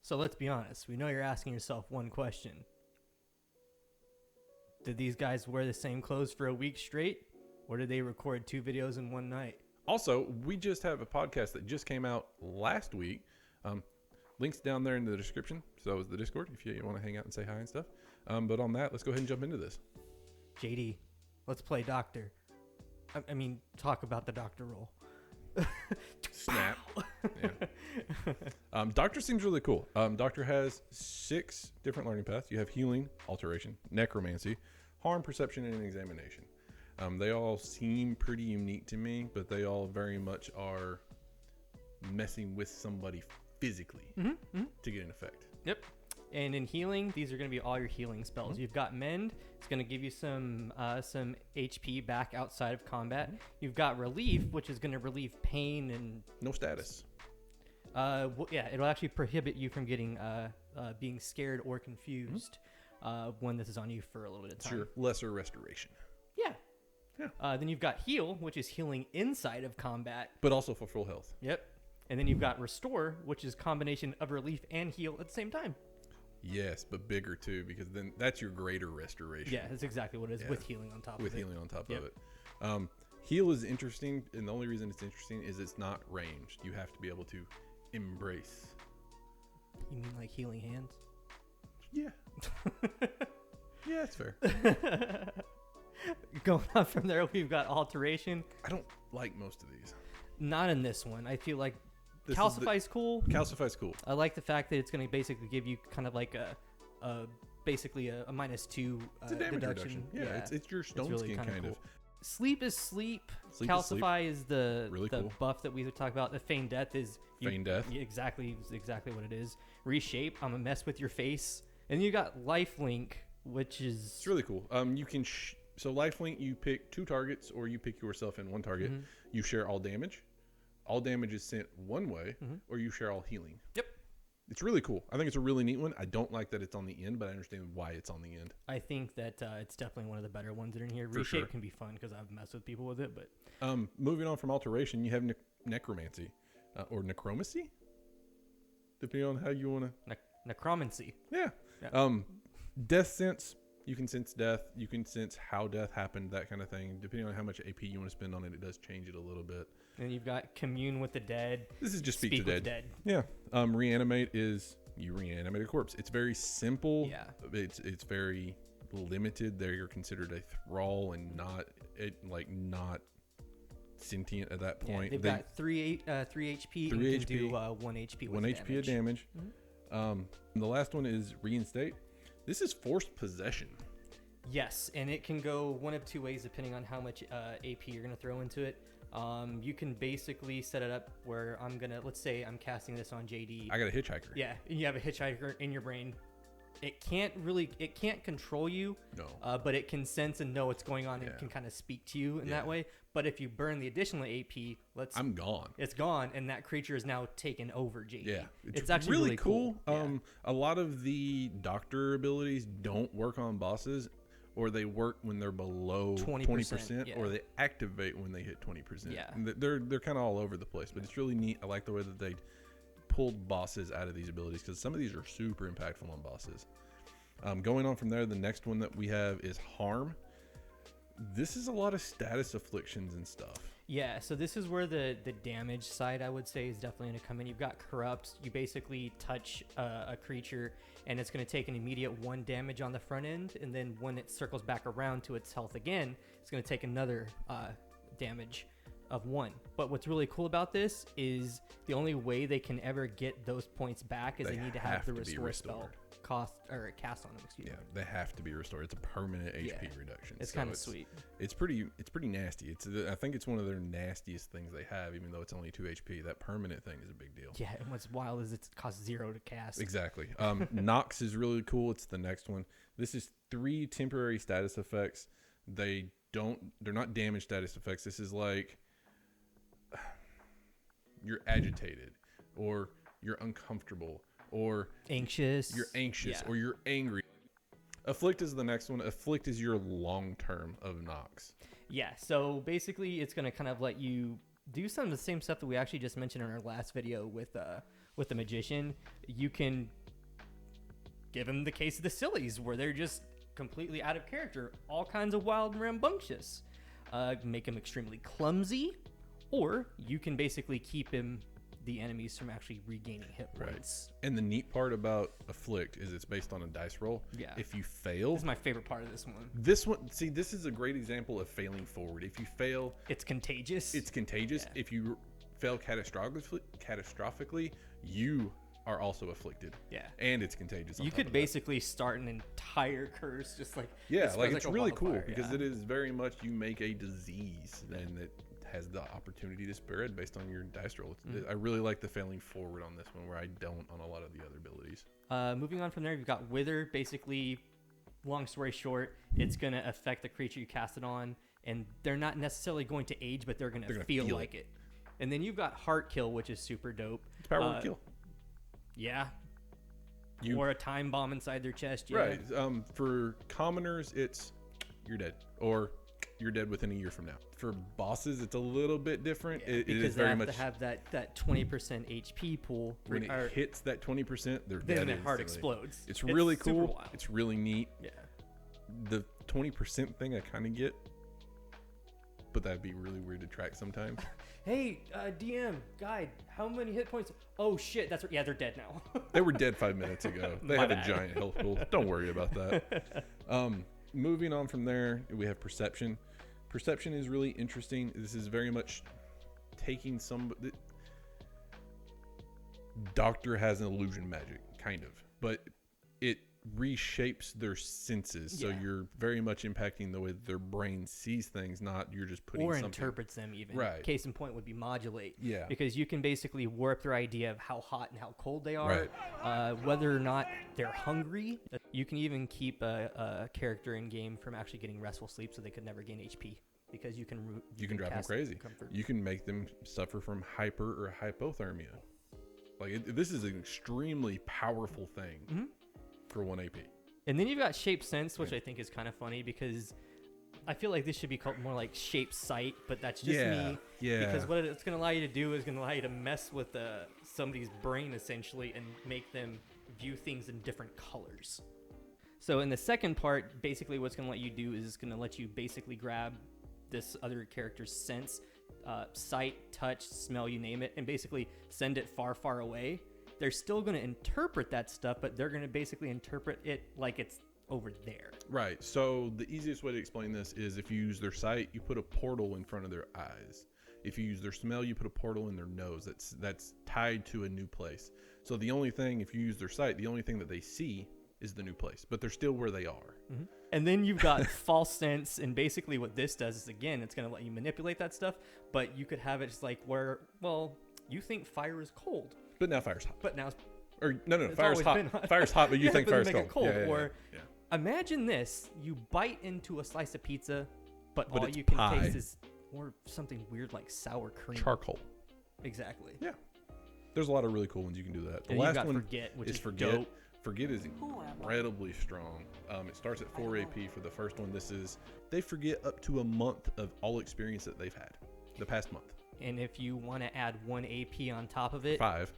So let's be honest. We know you're asking yourself one question. Did these guys wear the same clothes for a week straight? Or did they record 2 videos in one night? Also, we just have a podcast that just came out last week. Links down there in the description. So is the Discord if you want to hang out and say hi and stuff. But on that, let's go ahead and jump into this. JD, let's play doctor. I mean, talk about the doctor role. Snap. Yeah. Doctor seems really cool. Doctor has 6 different learning paths. You have healing, alteration, necromancy, harm, perception, and examination. They all seem pretty unique to me, but they all very much are messing with somebody physically to get an effect. Yep. And in healing, these are going to be all your healing spells. You've got Mend. It's going to give you some HP back outside of combat. You've got Relief, which is going to relieve pain and... No status. Yeah, it'll actually prohibit you from getting being scared or confused when this is on you for a little bit of time. Sure. Lesser restoration. Yeah. Then you've got Heal, which is healing inside of combat. But also for full health. Yep. And then you've got Restore, which is combination of relief and heal at the same time. Yes, but bigger too, because then that's your greater restoration. Yeah, that's exactly what it is with healing on top of it. With healing on top of it. Heal is interesting, and the only reason it's interesting is it's not ranged. You have to be able to embrace. You mean like healing hands? Yeah. Yeah, that's fair. Going on from there, we've got Alteration. I don't like most of these. Not in this one. I feel like Calcify's cool. Calcify's cool. I like the fact that it's going to basically give you kind of like basically a -2 it's a damage reduction. Yeah, it's your stone really skin kind of. Sleep is sleep. Calcify is the really the cool buff that we talked about. The Feign Death is Death. Exactly what it is. Reshape. I'm gonna mess with your face. And you got Lifelink, which is it's really cool. You can so Lifelink, you pick 2 targets, or you pick yourself in 1 target. You share all damage. All damage is sent one way, or you share all healing. Yep. It's really cool. I think it's a really neat one. I don't like that it's on the end, but I understand why it's on the end. I think that it's definitely one of the better ones that are in here. For Reshape sure. can be fun because I've messed with people with it. But moving on from Alteration, you have Necromancy or Necromancy, depending on how you want to. Necromancy. Yeah. Death sense. You can sense death. You can sense how death happened, that kind of thing. Depending on how much AP you want to spend on it, it does change it a little bit. And you've got Commune with the Dead. This is just Speak to with Dead. Yeah. Reanimate is you reanimate a corpse. It's very simple. Yeah. It's very limited. There you're considered a thrall and not sentient at that point. Yeah, they've got 3 HP. 3 and HP. You can do 1 HP. 1 HP of damage. And the last one is Reinstate. This is Forced Possession. Yes, and it can go one of 2 ways depending on how much AP you're going to throw into it. You can basically set it up where let's say I'm casting this on JD. I got a hitchhiker. Yeah, and you have a hitchhiker in your brain. It can't control you. No. But it can sense and know what's going on and can kind of speak to you in that way. But if you burn the additional AP, I'm gone. It's gone, and that creature is now taken over JD. Yeah, it's actually really cool. A lot of the doctor abilities don't work on bosses, or they work when they're below 20%, or they activate when they hit 20%. Yeah, and they're kind of all over the place, but it's really neat. I like the way that they pulled bosses out of these abilities, because some of these are super impactful on bosses. Going on from there, the next one that we have is Harm. This is a lot of status afflictions and stuff. Yeah, so this is where the damage side, I would say, is definitely going to come in. You've got Corrupt. You basically touch a creature, and it's going to take an immediate 1 damage on the front end, and then when it circles back around to its health again, it's going to take another damage of 1. But what's really cool about this is the only way they can ever get those points back is they need to have the Restore spell cast on them. Excuse me. Yeah, they have to be restored. It's a permanent HP reduction. It's kind of sweet. It's pretty nasty. I think it's one of their nastiest things they have, even though it's only 2 HP. That permanent thing is a big deal. Yeah, and what's wild is it costs 0 to cast. Exactly. Nox is really cool. It's the next one. This is 3 temporary status effects. They're not damage status effects. This is like you're agitated, or you're uncomfortable, or anxious. You're anxious, or you're angry. Afflict is the next one. Afflict is your long term of Nox. Yeah, so basically it's going to kind of let you do some of the same stuff that we actually just mentioned in our last video with with the magician, you can give him the case of the sillies, where they're just completely out of character, all kinds of wild and rambunctious. Make him extremely clumsy, or you can basically keep the enemies from actually regaining hit points. Right. And the neat part about Afflict is it's based on a dice roll. Yeah. If you fail, this is my favorite part of this one. This is a great example of failing forward. If you fail, it's contagious. Yeah. If you fail catastrophically, you are also afflicted. Yeah. And it's contagious. You could basically start an entire curse, just like, it's really cool wildfire, because it is very much, you make a disease and it has the opportunity to spread based on your dice roll. I really like the failing forward on this one, where I don't on a lot of the other abilities. Moving on from there, you've got Wither. Basically, long story short, it's going to affect the creature you cast it on, and they're not necessarily going to age, but they're going to feel like it. And then you've got Heart Kill, which is super dope. It's power word kill. Yeah. Or a time bomb inside their chest. Yeah. Right. For commoners, it's you're dead, or you're dead within a year from now. For bosses, it's a little bit different. Yeah, it because is they very have much to have that 20% HP pool. When it hits that 20%, they're dead. Then their heart explodes. It's really super cool. wild. It's really neat. Yeah. The 20% thing I kind of get, but that'd be really weird to track sometimes. Hey, DM, guide, how many hit points? Oh shit, that's right. Yeah, they're dead now. They were dead 5 minutes ago. They have a giant health pool. Don't worry about that. Moving on from there, we have Perception. Perception is really interesting. This is very much taking Doctor has an illusion magic, kind of, but it reshapes their senses. So you're very much impacting the way that their brain sees things, not you're just putting something. Interprets them even. Right. Case in point would be modulate. Yeah. Because you can basically warp their idea of how hot and how cold they are. Right. Whether or not they're hungry. You can even keep a character in game from actually getting restful sleep, so they could never gain HP. Because you can drive them crazy. You can make them suffer from hyper or hypothermia. This is an extremely powerful thing for 1 AP. And then you've got Shape Sense, which I think is kind of funny because I feel like this should be called more like Shape Sight, but that's just me. Yeah. Because what it's going to allow you to do is going to allow you to mess with somebody's brain essentially and make them view things in different colors. So in the second part, basically what's going to let you do is it's going to let you basically grab this other character's sense, sight, touch, smell, you name it, and basically send it far, far away. They're still going to interpret that stuff, but they're going to basically interpret it like it's over there. Right. So the easiest way to explain this is if you use their sight, you put a portal in front of their eyes. If you use their smell, you put a portal in their nose. That's tied to a new place. So the only thing, if you use their sight, the only thing that they see is the new place, but they're still where they are. Mm-hmm. And then you've got False Sense, and basically what this does is, again, it's going to let you manipulate that stuff, but you could have it just like where, well, you think fire is cold. But now fire's hot. But now no, fire's hot. Fire's hot, but you think fire's cold. Yeah. Imagine this: you bite into a slice of pizza, but all it's you can pie. taste is or something weird like sour cream. Charcoal. Exactly. Yeah. There's a lot of really cool ones you can do that. The and last one Forget, which is Forget. Dope. Forget is incredibly strong. It starts at 4 AP for the first one. They forget up to a month of all experience that they've had the past month. And if you want to add 1 AP on top of it, 5.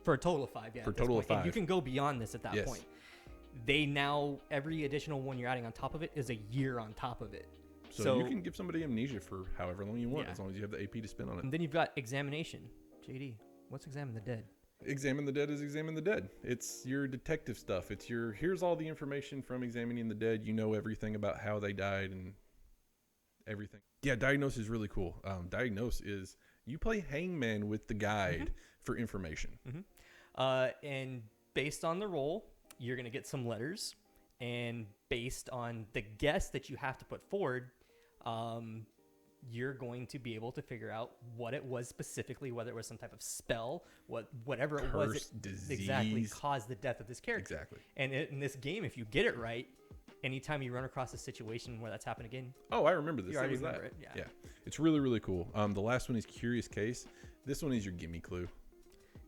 For a total of 5, yeah. For a total of 5. And you can go beyond this at that point. They now, every additional one you're adding on top of it is a year on top of it. So you can give somebody amnesia for however long you want, as long as you have the AP to spend on it. And then you've got Examination. JD, what's Examine the Dead? Examine the Dead is Examine the Dead. It's your detective stuff. It's here's all the information from examining the dead. You know everything about how they died and everything. Yeah, Diagnose is really cool. Diagnose is you play hangman with the guide for information. And based on the roll, you're going to get some letters. And based on the guess that you have to put forward, you're going to be able to figure out what it was specifically, whether it was some type of spell, whatever it was, disease. Exactly caused the death of this character. Exactly. And in this game, if you get it right, anytime you run across a situation where that's happened again, oh, I remember this. You already remember it. Yeah, it's really, really cool. The last one is Curious Case. This one is your gimme clue.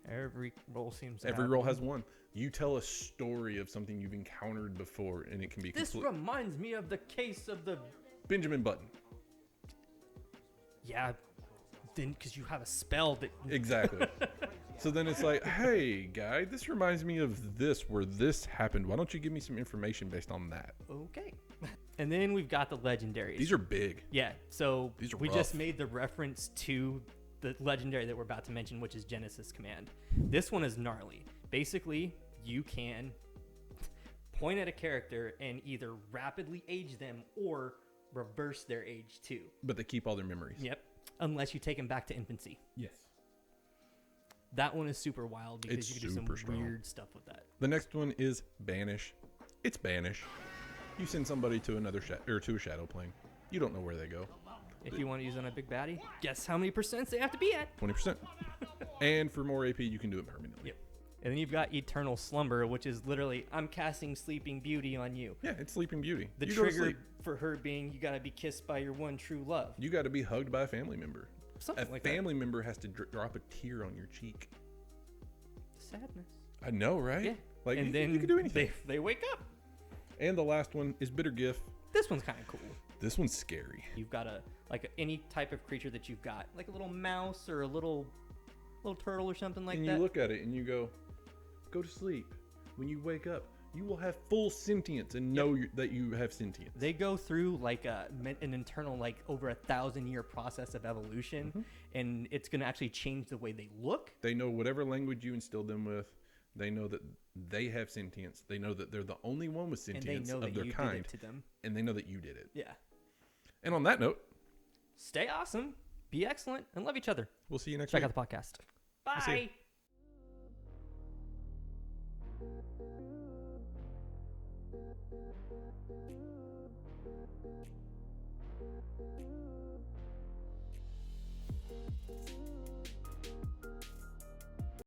Every roll seems. Every roll has one. You tell a story of something you've encountered before, and it can be. This reminds me of the case of the Benjamin Button. Yeah, then because you have a spell that exactly. So then it's like, hey, guy, this reminds me of this, where this happened. Why don't you give me some information based on that? Okay. And then we've got the legendaries. These are big. Yeah, so These are we rough. just made the reference to the legendary that we're about to mention, which is Genesis Command. This one is gnarly. Basically, you can point at a character and either rapidly age them or reverse their age too. But they keep all their memories. Yep. Unless you take them back to infancy. Yes. That one is super wild because It's you can do some super strong. weird stuff with that. The next one is Banish. It's Banish. You send somebody to another to a shadow plane. You don't know where they go. If you want to use on a big baddie, guess how many percents they have to be at? 20%. And for more AP, you can do it permanently. Yep. And then you've got Eternal Slumber, which is literally, I'm casting Sleeping Beauty on you. Yeah, it's Sleeping Beauty. The You go to trigger sleep. for her being, you got to be kissed by your one true love. You got to be hugged by a family member. Something A like family member has to drop a tear on your cheek. that. Sadness. I know, right? Yeah. Like, and you, then you can do anything. They wake up. And the last one is Bitter Gift. This one's kind of cool. This one's scary. You've got any type of creature that you've got, like a little mouse or a little turtle or something like and that. you look at it and you go to sleep. When you wake up, you will have full sentience and know that you have sentience. They go through like an internal, like over 1,000-year process of evolution, and it's going to actually change the way they look. They know whatever language you instilled them with. They know that they have sentience. They know that they're the only one with And sentience they know of that their you kind. did it to them. And they know that you did it. Yeah. And on that note, Stay awesome, be excellent, and love each other. we'll see you next Check week. out the podcast. We'll see ya. Bye.